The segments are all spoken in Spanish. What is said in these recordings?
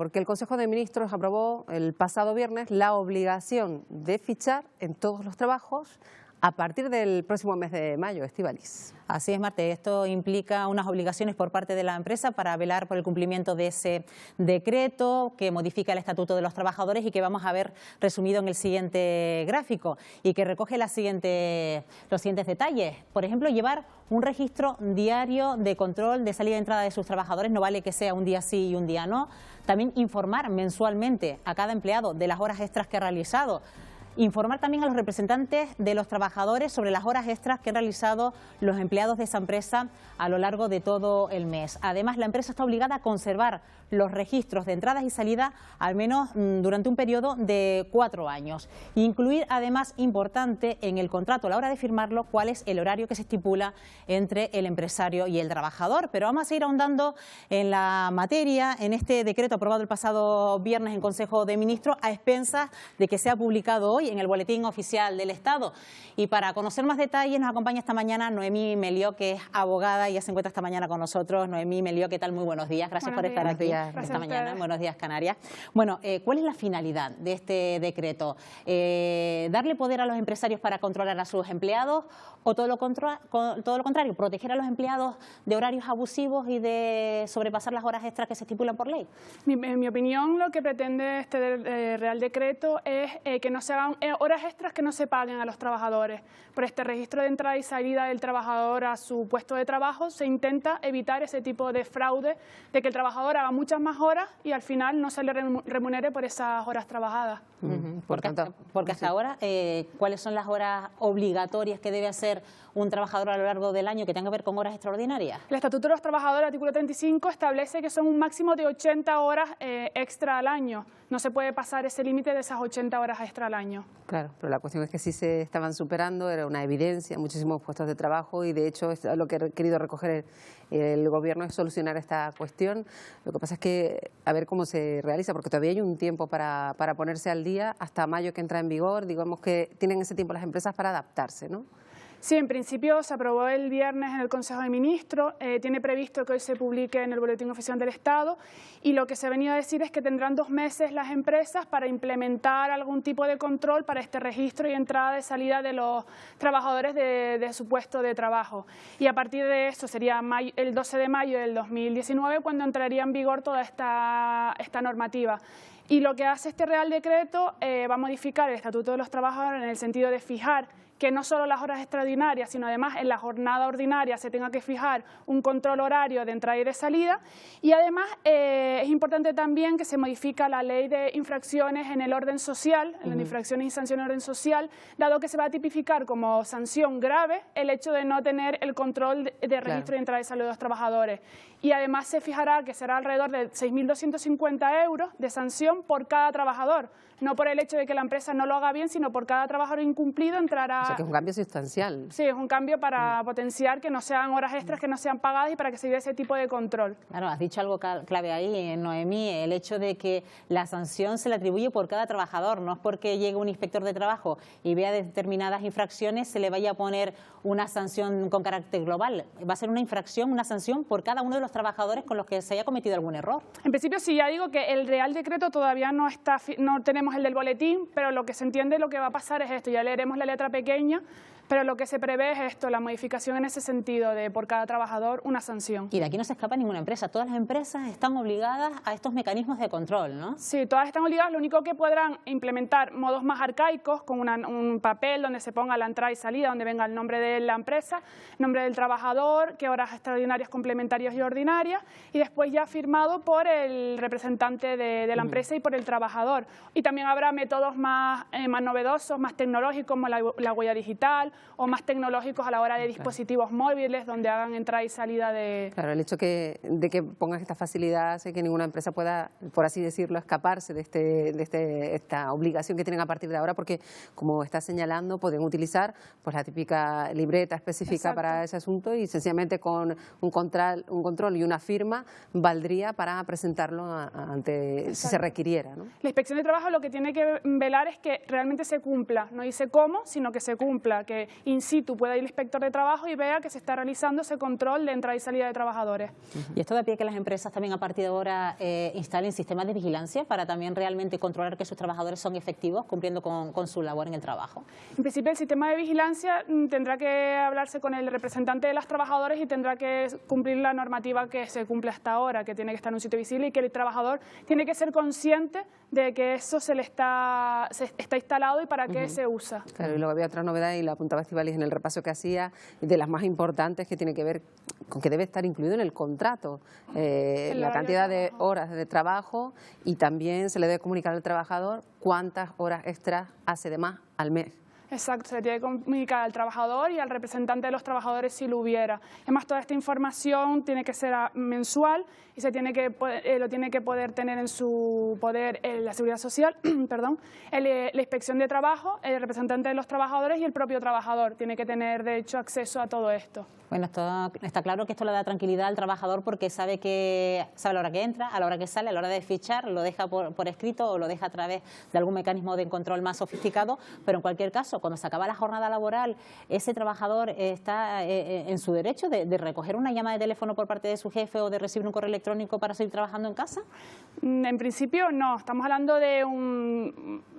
Porque el Consejo de Ministros aprobó el pasado viernes la obligación de fichar en todos los trabajos a partir del próximo mes de mayo, Estíbaliz. Así es, Marte. Esto implica unas obligaciones por parte de la empresa para velar por el cumplimiento de ese decreto que modifica el Estatuto de los Trabajadores y que vamos a ver resumido en el siguiente gráfico y que recoge los siguientes detalles. Por ejemplo, llevar un registro diario de control de salida y entrada de sus trabajadores, no vale que sea un día sí y un día no. También informar mensualmente a cada empleado de las horas extras que ha realizado. Informar también a los representantes de los trabajadores sobre las horas extras que han realizado los empleados de esa empresa a lo largo de todo el mes. Además, la empresa está obligada a conservar los registros de entradas y salidas al menos durante un periodo de 4 años. Incluir, además, importante en el contrato a la hora de firmarlo, cuál es el horario que se estipula entre el empresario y el trabajador. Pero vamos a seguir ahondando en la materia, en este decreto aprobado el pasado viernes en Consejo de Ministros, a expensas de que sea publicado hoy en el Boletín Oficial del Estado. Y para conocer más detalles nos acompaña esta mañana Noemí Melió, que es abogada y ya se encuentra esta mañana con nosotros. Noemí Melió, ¿qué tal? Muy buenos días. Gracias por estar aquí esta mañana. Buenos días, Canarias. Bueno, ¿cuál es la finalidad de este decreto? ¿Darle poder a los empresarios para controlar a sus empleados o todo lo contrario, proteger a los empleados de horarios abusivos y de sobrepasar las horas extras que se estipulan por ley? En mi opinión, lo que pretende este Real Decreto es que no se hagan horas extras que no se paguen a los trabajadores. Por este registro de entrada y salida del trabajador a su puesto de trabajo se intenta evitar ese tipo de fraude, de que el trabajador haga muchas más horas y al final no se le remunere por esas horas trabajadas. Porque hasta ahora, ¿cuáles son las horas obligatorias que debe hacer un trabajador a lo largo del año que tenga que ver con horas extraordinarias? El Estatuto de los Trabajadores, artículo 35, establece que son un máximo de 80 horas extra al año. No se puede pasar ese límite de esas 80 horas extra al año. Claro, pero la cuestión es que sí se estaban superando, era una evidencia, muchísimos puestos de trabajo y de hecho lo que ha querido recoger el Gobierno es solucionar esta cuestión. Lo que pasa es que a ver cómo se realiza, porque todavía hay un tiempo para ponerse al día, hasta mayo que entra en vigor, digamos que tienen ese tiempo las empresas para adaptarse, ¿no? Sí, en principio se aprobó el viernes en el Consejo de Ministros, tiene previsto que hoy se publique en el Boletín Oficial del Estado y lo que se ha venido a decir es que tendrán 2 meses las empresas para implementar algún tipo de control para este registro y entrada y salida de los trabajadores de su puesto de trabajo. Y a partir de eso sería el 12 de mayo del 2019 cuando entraría en vigor toda esta normativa. Y lo que hace este Real Decreto va a modificar el Estatuto de los Trabajadores en el sentido de fijar que no solo las horas extraordinarias, sino además en la jornada ordinaria se tenga que fijar un control horario de entrada y de salida. Y además es importante también que se modifica la ley de infracciones en el orden social, en las infracciones y sanciones en orden social, dado que se va a tipificar como sanción grave el hecho de no tener el control de registro de entrada y salida de los trabajadores. Y además se fijará que será alrededor de 6.250 euros de sanción por cada trabajador. No por el hecho de que la empresa no lo haga bien, sino por cada trabajador incumplido entrará... O sea, que es un cambio sustancial. Sí, es un cambio para potenciar que no sean horas extras que no sean pagadas y para que se dé ese tipo de control. Claro, has dicho algo clave ahí, Noemí, el hecho de que la sanción se le atribuye por cada trabajador, no es porque llegue un inspector de trabajo y vea determinadas infracciones, se le vaya a poner una sanción con carácter global. Va a ser una infracción, una sanción por cada uno de los trabajadores con los que se haya cometido algún error. En principio sí, ya digo que el Real Decreto todavía no tenemos el del boletín, pero lo que se entiende, lo que va a pasar es esto, ya leeremos la letra pequeña, pero lo que se prevé es esto, la modificación en ese sentido de por cada trabajador una sanción. Y de aquí no se escapa ninguna empresa, todas las empresas están obligadas a estos mecanismos de control, ¿no? Sí, todas están obligadas, lo único que podrán implementar modos más arcaicos, con un papel donde se ponga la entrada y salida, donde venga el nombre de la empresa, nombre del trabajador, qué horas extraordinarias, complementarias y ordinarias, y después ya firmado por el representante de la empresa y por el trabajador. Y también habrá métodos más novedosos, más tecnológicos, como la huella digital, o más tecnológicos a la hora de dispositivos móviles donde hagan entrada y salida de... Claro, el hecho de que pongas esta facilidad hace que ninguna empresa pueda, por así decirlo, escaparse de esta obligación que tienen a partir de ahora, porque, como está señalando, pueden utilizar pues la típica libreta específica para ese asunto y sencillamente con un control control y una firma valdría para presentarlo ante, si se requiriera, ¿no? La inspección de trabajo lo que tiene que velar es que realmente se cumpla, no dice cómo, sino que se cumpla, que in situ pueda ir el inspector de trabajo y vea que se está realizando ese control de entrada y salida de trabajadores. Y esto da pie a que las empresas también a partir de ahora instalen sistemas de vigilancia para también realmente controlar que sus trabajadores son efectivos cumpliendo con su labor en el trabajo. En principio el sistema de vigilancia tendrá que hablarse con el representante de los trabajadores y tendrá que cumplir la normativa que se cumple hasta ahora, que tiene que estar en un sitio visible y que el trabajador tiene que ser consciente de que eso se está instalado y para qué se usa. Claro, y luego había otra novedad, y lo apuntaba Estíbaliz en el repaso que hacía, de las más importantes, que tiene que ver con que debe estar incluido en el contrato la cantidad de horas de trabajo, y también se le debe comunicar al trabajador cuántas horas extras hace de más al mes. Exacto, se le tiene que comunicar al trabajador y al representante de los trabajadores si lo hubiera. Además, toda esta información tiene que ser mensual y se tiene que lo tiene que poder tener en su poder la Seguridad Social, perdón, la Inspección de Trabajo, el representante de los trabajadores y el propio trabajador. Tiene que tener, de hecho, acceso a todo esto. Bueno, está claro que esto le da tranquilidad al trabajador porque sabe a la hora que entra, a la hora que sale, a la hora de fichar, lo deja por escrito o lo deja a través de algún mecanismo de control más sofisticado, pero en cualquier caso, cuando se acaba la jornada laboral, ese trabajador está en su derecho de recoger una llamada de teléfono por parte de su jefe o de recibir un correo electrónico para seguir trabajando en casa. En principio no, estamos hablando de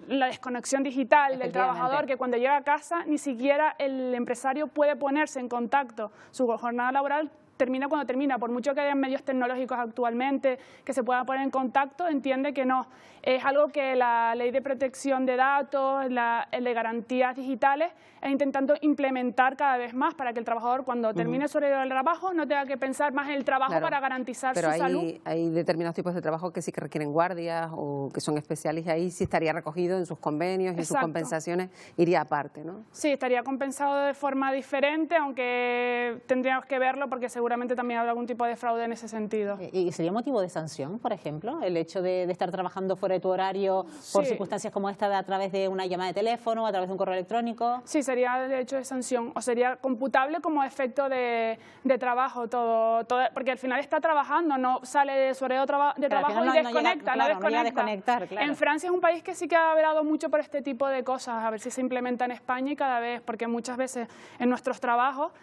la desconexión digital del trabajador, que cuando llega a casa ni siquiera el empresario puede ponerse en contacto. Su jornada laboral termina cuando termina, por mucho que haya medios tecnológicos actualmente que se pueda poner en contacto, entiende que no. Es algo que la Ley de Protección de Datos, el de Garantías Digitales, está intentando implementar cada vez más para que el trabajador, cuando termine su horario de trabajo, no tenga que pensar más en el trabajo para garantizar su salud. Pero hay determinados tipos de trabajo que sí que requieren guardias o que son especiales, y ahí sí estaría recogido en sus convenios y en sus compensaciones, iría aparte, ¿no? Sí, estaría compensado de forma diferente, aunque tendríamos que verlo porque seguramente también habrá algún tipo de fraude en ese sentido. ¿Y sería motivo de sanción, por ejemplo, el hecho de estar trabajando fuera de tu horario por circunstancias como esta a través de una llamada de teléfono, a través de un correo electrónico? Sí, sería de hecho de sanción, o sería computable como efecto de trabajo, todo, porque al final está trabajando, no sale de su horario de trabajo y desconecta, no desconecta. Claro. En Francia es un país que sí que ha velado mucho por este tipo de cosas, a ver si se implementa en España y cada vez, porque muchas veces en nuestros trabajos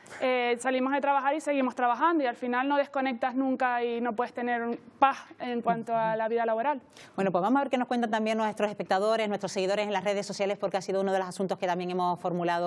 salimos de trabajar y seguimos trabajando y al final no desconectas nunca y no puedes tener paz en cuanto a la vida laboral. Bueno, pues vamos a ver qué nos cuentan también nuestros espectadores, nuestros seguidores en las redes sociales, porque ha sido uno de los asuntos que también hemos formulado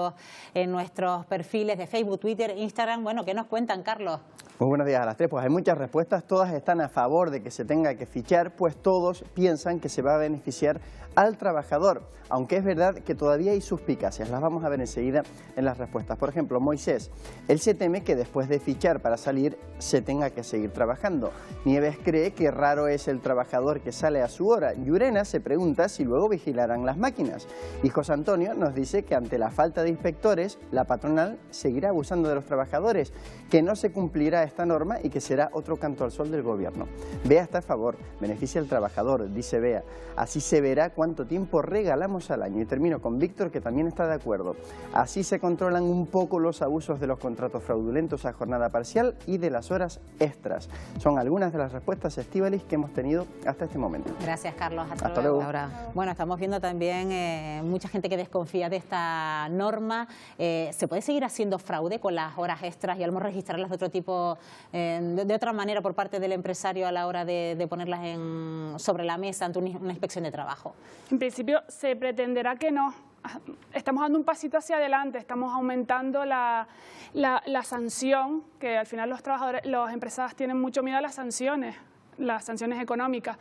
en nuestros perfiles de Facebook, Twitter, Instagram. Bueno, ¿qué nos cuentan, Carlos? Muy buenos días a las tres. Pues hay muchas respuestas, todas están a favor de que se tenga que fichar, pues todos piensan que se va a beneficiar al trabajador, aunque es verdad que todavía hay suspicacias, las vamos a ver enseguida en las respuestas. Por ejemplo, Moisés, él se teme que después de fichar para salir se tenga que seguir trabajando. Nieves cree que raro es el trabajador que sale a su hora. Yurena se pregunta si luego vigilarán las máquinas. Y José Antonio nos dice que ante la falta de inspectores, la patronal seguirá abusando de los trabajadores, que no se cumplirá esta norma y que será otro canto al sol del gobierno. Bea está a favor, beneficia al trabajador, dice Bea. Así se verá cuánto tiempo regalamos al año. Y termino con Víctor, que también está de acuerdo. Así se controlan un poco los abusos de los contratos fraudulentos a jornada parcial y de las horas extras. Son algunas de las respuestas, Estíbaliz, que hemos tenido hasta este momento. Gracias, Carlos. Hasta luego. Bueno, estamos viendo también mucha gente que desconfía de esta norma. ¿Se puede seguir haciendo fraude con las horas extras y al menos registrarlas de otro tipo, de otra manera por parte del empresario a la hora de ponerlas sobre la mesa ante una inspección de trabajo? En principio se pretenderá que no. Estamos dando un pasito hacia adelante, estamos aumentando la sanción, que al final los empresarios tienen mucho miedo a las sanciones económicas.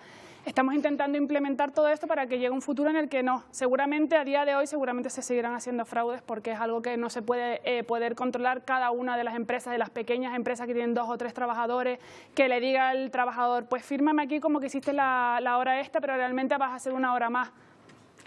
Estamos intentando implementar todo esto para que llegue un futuro en el que no. Seguramente a día de hoy se seguirán haciendo fraudes porque es algo que no se puede poder controlar cada una de las empresas, de las pequeñas empresas que tienen 2 o 3 trabajadores, que le diga al trabajador, pues fírmame aquí como que hiciste la hora esta, pero realmente vas a hacer una hora más.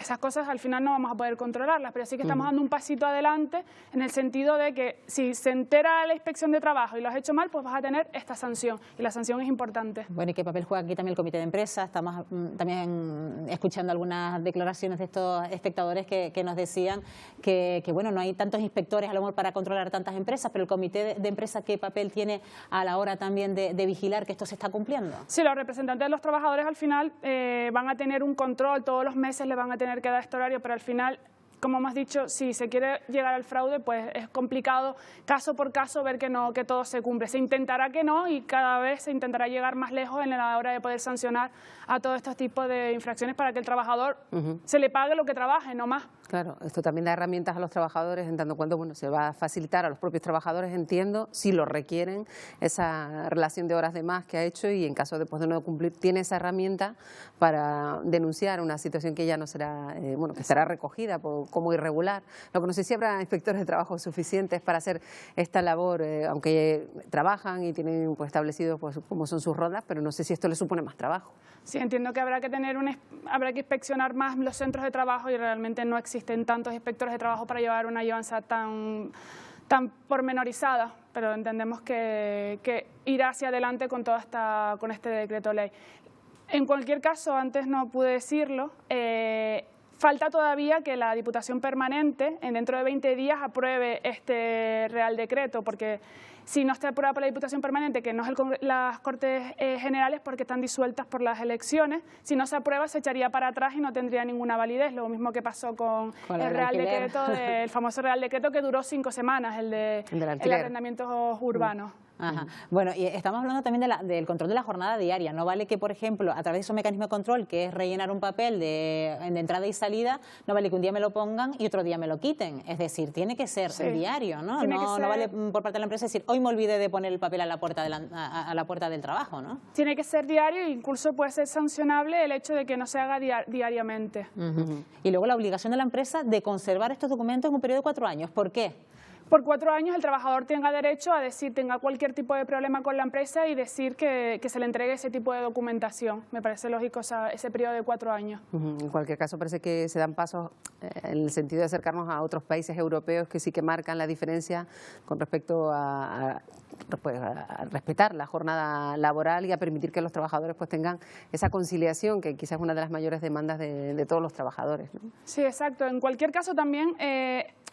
esas cosas al final no vamos a poder controlarlas, pero sí que estamos dando un pasito adelante en el sentido de que si se entera la inspección de trabajo y lo has hecho mal, pues vas a tener esta sanción, y la sanción es importante. Bueno, ¿y qué papel juega aquí también el comité de empresa? Estamos también escuchando algunas declaraciones de estos espectadores que nos decían que bueno, no hay tantos inspectores a lo mejor para controlar tantas empresas, pero el comité de empresa, ¿qué papel tiene a la hora también de vigilar que esto se está cumpliendo? Sí, los representantes de los trabajadores al final van a tener un control, todos los meses le van a tener que dar este horario, pero al final, como hemos dicho, si se quiere llegar al fraude, pues es complicado caso por caso ver que todo se cumple. Se intentará que no, y cada vez se intentará llegar más lejos en la hora de poder sancionar a todos estos tipos de infracciones para que el trabajador se le pague lo que trabaje, no más. Claro, esto también da herramientas a los trabajadores, en tanto cuanto se va a facilitar a los propios trabajadores, entiendo, si lo requieren, esa relación de horas de más que ha hecho, y en caso de no cumplir, tiene esa herramienta para denunciar una situación que ya no será, que estará recogida como irregular. Lo que no sé si habrá inspectores de trabajo suficientes para hacer esta labor, aunque trabajan y tienen establecido cómo son sus rondas, pero no sé si esto les supone más trabajo. Sí, entiendo que habrá que inspeccionar más los centros de trabajo, y realmente no existen tantos inspectores de trabajo para llevar una llevanza tan pormenorizada, pero entendemos que irá hacia adelante con este decreto ley. En cualquier caso, antes no pude decirlo, falta todavía que la Diputación Permanente dentro de 20 días apruebe este Real Decreto, porque si no está aprobada por la Diputación Permanente, que no es las Cortes Generales porque están disueltas por las elecciones, si no se aprueba se echaría para atrás y no tendría ninguna validez. Lo mismo que pasó con el Real Decreto, el famoso Real Decreto que duró 5 semanas, el de arrendamientos urbanos. Ajá. Bueno, y estamos hablando también del control de la jornada diaria. No vale que, por ejemplo, a través de esos mecanismos de control, que es rellenar un papel de entrada y salida, no vale que un día me lo pongan y otro día me lo quiten. Es decir, tiene que ser diario, ¿no? No vale por parte de la empresa decir, hoy me olvidé de poner el papel a la puerta del trabajo, ¿no? Tiene que ser diario, e incluso puede ser sancionable el hecho de que no se haga diariamente. Y luego la obligación de la empresa de conservar estos documentos en un periodo de 4 años. ¿Por qué? Por 4 años el trabajador tenga derecho a tenga cualquier tipo de problema con la empresa y decir que se le entregue ese tipo de documentación. Me parece lógico ese periodo de 4 años. En cualquier caso, parece que se dan pasos en el sentido de acercarnos a otros países europeos que sí que marcan la diferencia con respecto a respetar la jornada laboral y a permitir que los trabajadores tengan esa conciliación, que quizás es una de las mayores demandas de todos los trabajadores, ¿no? Sí, exacto. En cualquier caso también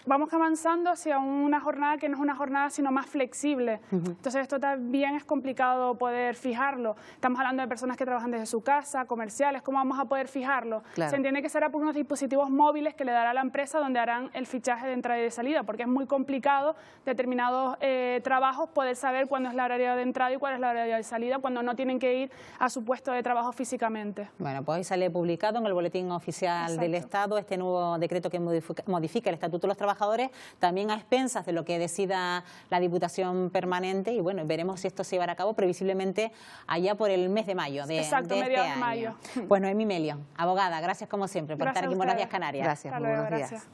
vamos avanzando hacia una jornada que no es una jornada sino más flexible. Entonces esto también es complicado poder fijarlo. Estamos hablando de personas que trabajan desde su casa, comerciales. ¿Cómo vamos a poder fijarlo? Claro. Se entiende que será por unos dispositivos móviles que le dará la empresa donde harán el fichaje de entrada y de salida, porque es muy complicado determinados trabajos poder saber cuándo es la horario de entrada y cuál es la horario de salida cuando no tienen que ir a su puesto de trabajo físicamente. Bueno, pues hoy sale publicado en el Boletín Oficial del Estado este nuevo decreto que modifica el Estatuto de los Trabajadores, también a expensas de lo que decida la Diputación Permanente, y bueno, veremos si esto se llevará a cabo previsiblemente allá por el mes de mayo de este mediados año. De mayo. Pues Noemí Melio, abogada, gracias como siempre por estar aquí en Buenos Días Canarias. Gracias, muy buenos días.